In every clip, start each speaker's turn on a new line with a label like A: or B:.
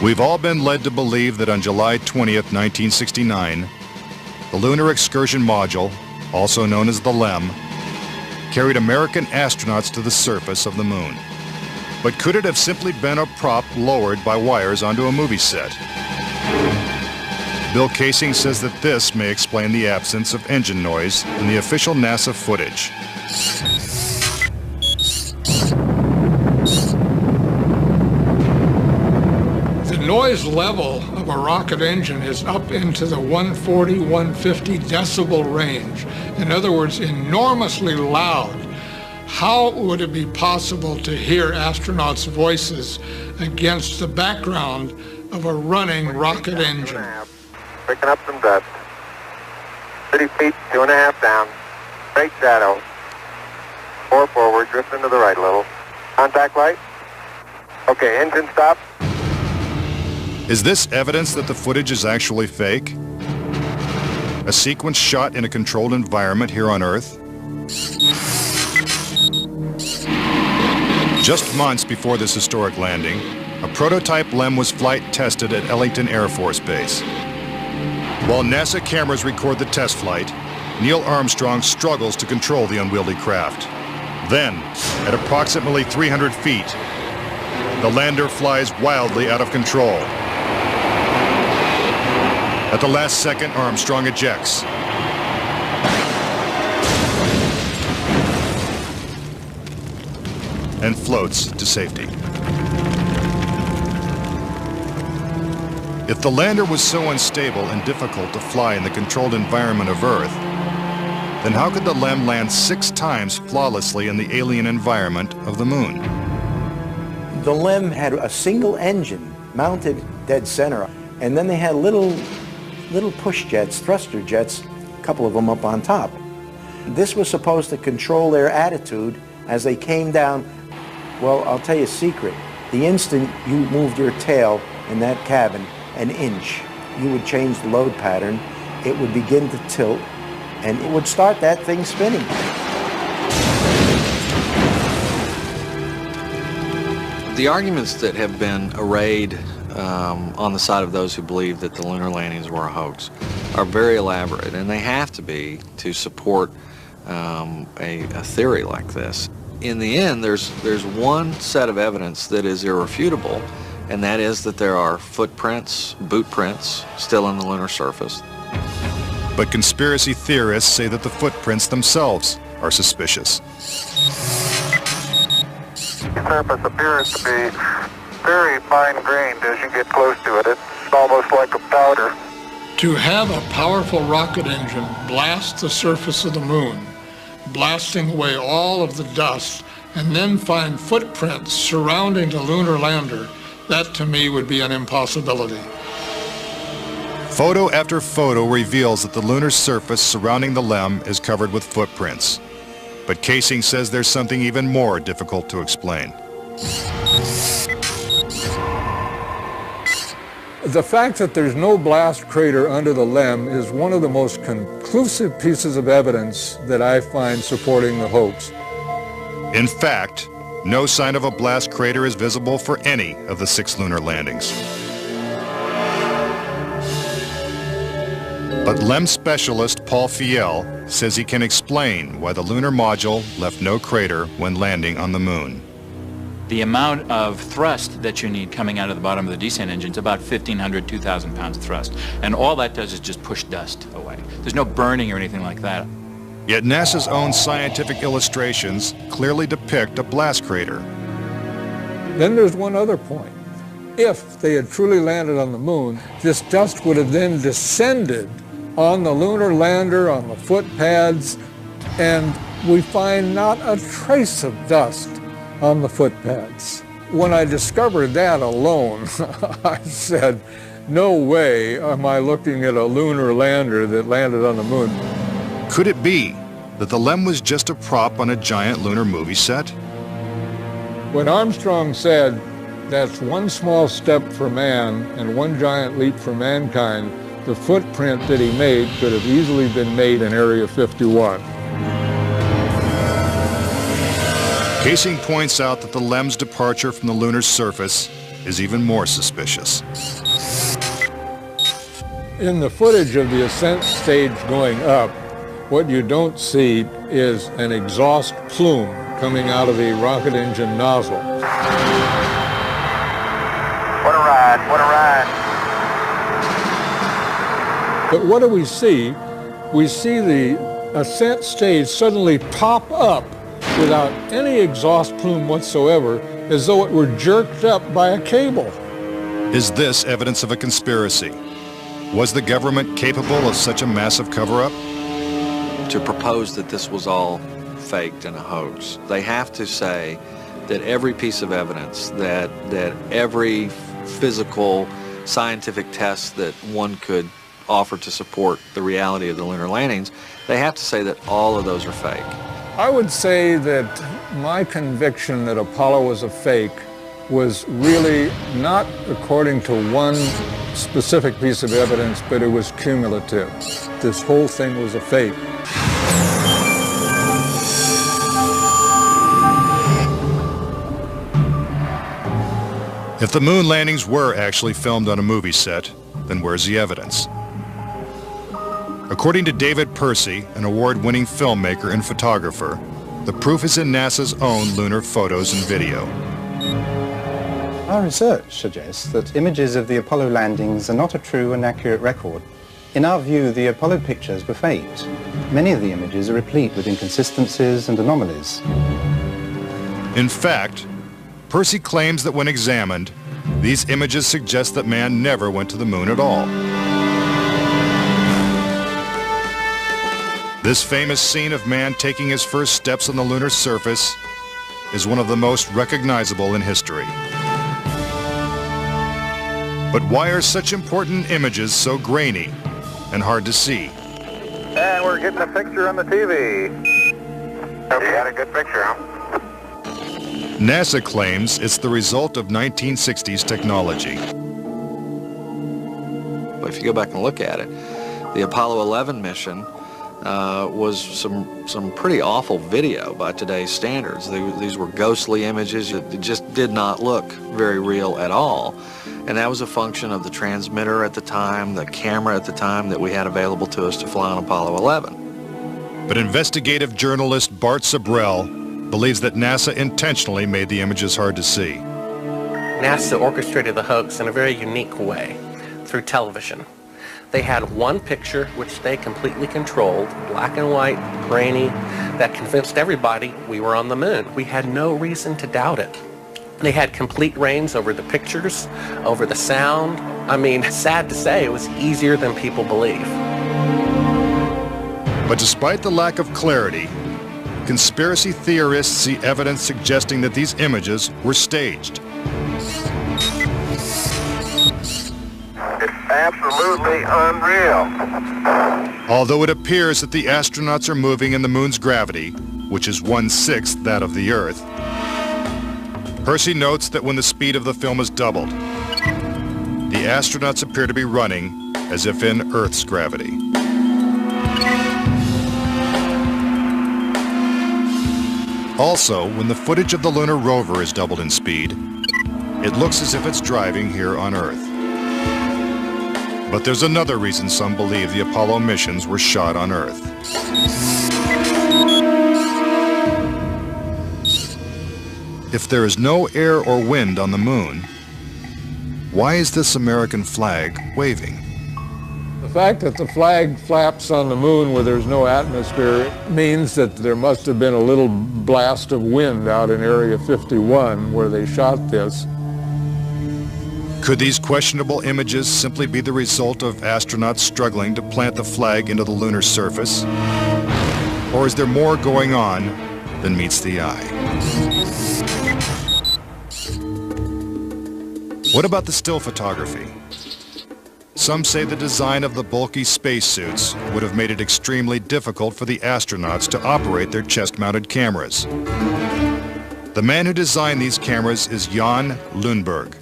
A: We've all been led to believe that on July 20th, 1969, the Lunar Excursion Module, also known as the LEM, carried American astronauts to the surface of the moon. But could it have simply been a prop lowered by wires onto a movie set? Bill Kaysing says that this may explain the absence of engine noise in the official NASA footage.
B: The noise level of a rocket engine is up into the 140, 150 decibel range. In other words, enormously loud. How would it be possible to hear astronauts' voices against the background of a running rocket engine?
C: Picking up some dust. 30 feet, 2.5 down. Straight shadow. 4 forward, drifting to the right a little. Contact light. Okay, engine stop.
A: Is this evidence that the footage is actually fake? A sequence shot in a controlled environment here on Earth? Just months before this historic landing, a prototype LEM was flight tested at Ellington Air Force Base. While NASA cameras record the test flight, Neil Armstrong struggles to control the unwieldy craft. Then, at approximately 300 feet, the lander flies wildly out of control. At the last second, Armstrong ejects. And floats to safety. If the lander was so unstable and difficult to fly in the controlled environment of Earth, then how could the LEM land 6 times flawlessly in the alien environment of the moon?
D: The LEM had a single engine mounted dead center, and then they had little push jets, thruster jets, a couple of them up on top. This was supposed to control their attitude as they came down. Well, I'll tell you a secret. The instant you moved your tail in that cabin an inch, you would change the load pattern, it would begin to tilt, and it would start that thing spinning.
E: The arguments that have been arrayed on the side of those who believe that the lunar landings were a hoax are very elaborate, and they have to be to support a theory like this. In the end, there's one set of evidence that is irrefutable, and that is that there are footprints, boot prints, still on the lunar surface.
A: But conspiracy theorists say that the footprints themselves are suspicious.
C: The surface appears to be very fine-grained as you get close to it. It's almost like a powder.
B: To have a powerful rocket engine blast the surface of the moon, blasting away all of the dust, and then find footprints surrounding the lunar lander, that to me would be an impossibility.
A: Photo after photo reveals that the lunar surface surrounding the LEM is covered with footprints. But Kaysing says there's something even more difficult to explain.
F: The fact that there's no blast crater under the LEM is one of the most conclusive pieces of evidence that I find supporting the hoax.
A: In fact, no sign of a blast crater is visible for any of the 6 lunar landings. But LEM specialist Paul Fiel says he can explain why the lunar module left no crater when landing on the moon.
G: The amount of thrust that you need coming out of the bottom of the descent engine is about 1,500, 2,000 pounds of thrust. And all that does is just push dust away. There's no burning or anything like that.
A: Yet NASA's own scientific illustrations clearly depict a blast crater.
F: Then there's one other point. If they had truly landed on the moon, this dust would have then descended on the lunar lander, on the foot pads, and we find not a trace of dust on the foot pads. When I discovered that alone, I said, no way am I looking at a lunar lander that landed on the moon.
A: Could it be that the LEM was just a prop on a giant lunar movie set?
F: When Armstrong said, that's one small step for man and one giant leap for mankind, the footprint that he made could have easily been made in Area 51.
A: Kaysing points out that the LEM's departure from the lunar surface is even more suspicious.
F: In the footage of the ascent stage going up, what you don't see is an exhaust plume coming out of the rocket engine nozzle.
C: What a ride, what a ride.
F: But what do we see? We see the ascent stage suddenly pop up without any exhaust plume whatsoever, as though it were jerked up by a cable.
A: Is this evidence of a conspiracy? Was the government capable of such a massive cover-up?
E: To propose that this was all faked and a hoax, they have to say that every piece of evidence, that every physical, scientific test that one could offer to support the reality of the lunar landings, they have to say that all of those are fake.
F: I would say that my conviction that Apollo was a fake was really not according to one specific piece of evidence, but it was cumulative. This whole thing was a fake.
A: If the moon landings were actually filmed on a movie set, then where's the evidence? According to David Percy, an award-winning filmmaker and photographer, the proof is in NASA's own lunar photos and video.
H: Our research suggests that images of the Apollo landings are not a true and accurate record. In our view, the Apollo pictures were faked. Many of the images are replete with inconsistencies and anomalies.
A: In fact, Percy claims that when examined, these images suggest that man never went to the moon at all. This famous scene of man taking his first steps on the lunar surface is one of the most recognizable in history. But why are such important images so grainy and hard to see?
C: And we're getting a picture on the TV. You got a good picture, huh?
A: NASA claims it's the result of 1960s technology.
E: But if you go back and look at it, the Apollo 11 mission was some pretty awful video by today's standards. These were ghostly images. It just did not look very real at all. And that was a function of the transmitter at the time, the camera at the time that we had available to us to fly on Apollo 11.
A: But investigative journalist Bart Sabrell believes that NASA intentionally made the images hard to see.
I: NASA orchestrated the hoax in a very unique way, through television. They had one picture which they completely controlled, black and white, grainy, that convinced everybody we were on the moon. We had no reason to doubt it. They had complete reins over the pictures, over the sound. I mean, sad to say, it was easier than people believe.
A: But despite the lack of clarity, conspiracy theorists see evidence suggesting that these images were staged.
C: It's absolutely unreal.
A: Although it appears that the astronauts are moving in the moon's gravity, which is 1/6 that of the Earth, Percy notes that when the speed of the film is doubled, the astronauts appear to be running as if in Earth's gravity. Also, when the footage of the lunar rover is doubled in speed, it looks as if it's driving here on Earth. But there's another reason some believe the Apollo missions were shot on Earth. If there is no air or wind on the moon, why is this American flag waving?
F: The fact that the flag flaps on the moon where there's no atmosphere means that there must have been a little blast of wind out in Area 51 where they shot this.
A: Could these questionable images simply be the result of astronauts struggling to plant the flag into the lunar surface? Or is there more going on than meets the eye? What about the still photography? Some say the design of the bulky spacesuits would have made it extremely difficult for the astronauts to operate their chest-mounted cameras. The man who designed these cameras is Jan Lundberg.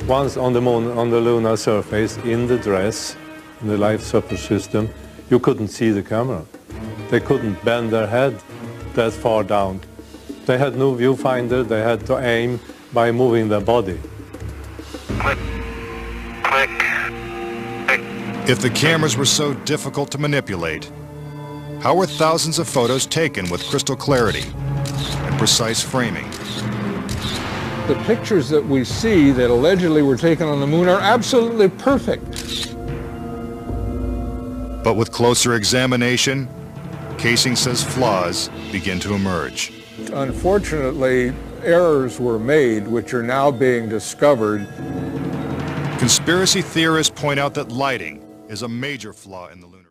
J: Once on the moon, on the lunar surface, in the dress, in the life support system, you couldn't see the camera. They couldn't bend their head that far down. They had no viewfinder, they had to aim by moving their body.
C: Click. Click. Click.
A: If the cameras were so difficult to manipulate, how were thousands of photos taken with crystal clarity and precise framing?
F: The pictures that we see that allegedly were taken on the moon are absolutely perfect.
A: But with closer examination, Kaysing says flaws begin to emerge.
F: Unfortunately, errors were made which are now being discovered.
A: Conspiracy theorists point out that lighting is a major flaw in the lunar